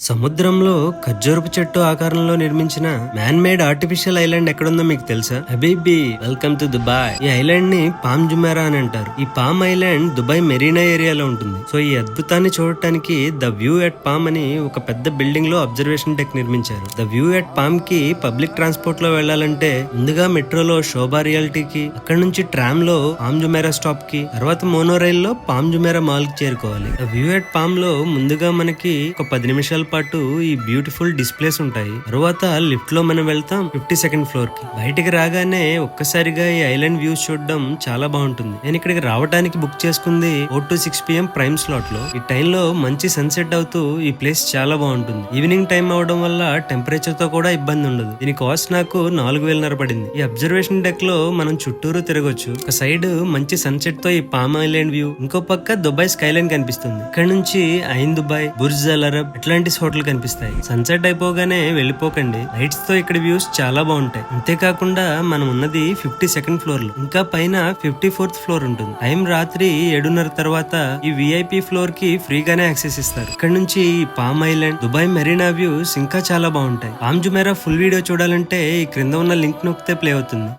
సముద్రంలో ఖర్జూరపు చెట్టు ఆకారంలో నిర్మించిన మ్యాన్ మేడ్ ఆర్టిఫిషియల్ ఐలాండ్ ఎక్కడుందో మీకు తెలుసా? Habibi, welcome to Dubai. ఈ ఐలాండ్ ని పామ్ జుమేరా అని అంటారు. ఈ పామ్ ఐలాండ్ దుబాయ్ మెరీనా ఏరియాలో ఉంటుంది. సో ఈ అద్భుతాన్ని చూడటానికి ద వ్యూ ఎట్ పామ్ అని ఒక పెద్ద బిల్డింగ్ లో అబ్జర్వేషన్ డెక్ నిర్మించారు. ద వ్యూ ఎట్ పామ్ కి పబ్లిక్ ట్రాన్స్పోర్ట్ లో వెళ్లాలంటే ముందుగా మెట్రోలో శోభా రియాలిటీకి, అక్కడ నుంచి ట్రామ్ లో పామ్ జుమేరా స్టాప్ కి, తర్వాత మోనో రైల్ లో పామ్ జుమేరా మాల్ కి చేరుకోవాలి. ద వ్యూ ఎట్ పామ్ లో ముందుగా మనకి ఒక 10 నిమిషాల పాటు ఈ బ్యూటిఫుల్ డిస్ప్లేస్ ఉంటాయి. తర్వాత లిఫ్ట్ లో మనం వెళ్తాం 52nd ఫ్లోర్ కి. బయటికి రాగానే ఒక్కసారిగా ఈ ఐలాండ్ వ్యూస్ చూడడం చాలా బాగుంటుంది. నేను ఇక్కడికి రావడానికి బుక్ చేసుకుంది 4 to 6 PM ప్రైమ్ స్లాట్ లో. ఈ టైం లో మంచి సన్సెట్ అవుతూ ఈ ప్లేస్ చాలా బాగుంటుంది. ఈవినింగ్ టైం అవడం వల్ల టెంపరేచర్ తో కూడా ఇబ్బంది ఉండదు. దీని కాస్ట్ నాకు 4,500 పడింది. ఈ అబ్జర్వేషన్ డెక్ లో మనం చుట్టూరు తిరగొచ్చు. ఒక సైడ్ మంచి సన్సెట్ తో ఈ పామ్ ఐలాండ్ వ్యూ, ఇంకో పక్క దుబాయ్ స్కై లైన్ కనిపిస్తుంది. ఇక్కడ నుంచి ఐన్ దుబాయ్, బుర్జ్ అల్ అరబ్, అట్లాంటిస్ హోటల్ కనిపిస్తాయి. సన్సెట్ అయిపోగానే వెళ్ళిపోకండి. లైట్స్ తో ఇక్కడ వ్యూస్ చాలా బాగుంటాయి. అంతేకాకుండా మనం ఉన్నది 52nd ఫ్లోర్ లో, ఇంకా పైన 54th ఫ్లోర్ ఉంటుంది. టైం రాత్రి 7:30 తర్వాత ఈ VIP ఫ్లోర్ కి ఫ్రీగానే యాక్సెస్ ఇస్తారు. ఇక్కడ నుంచి palm island, Dubai Marina views ఇంకా చాలా బాగుంటాయి. పామ్ జుమేరా ఫుల్ వీడియో చూడాలంటే ఈ క్రింద ఉన్న లింక్ నొక్కితే ప్లే అవుతుంది.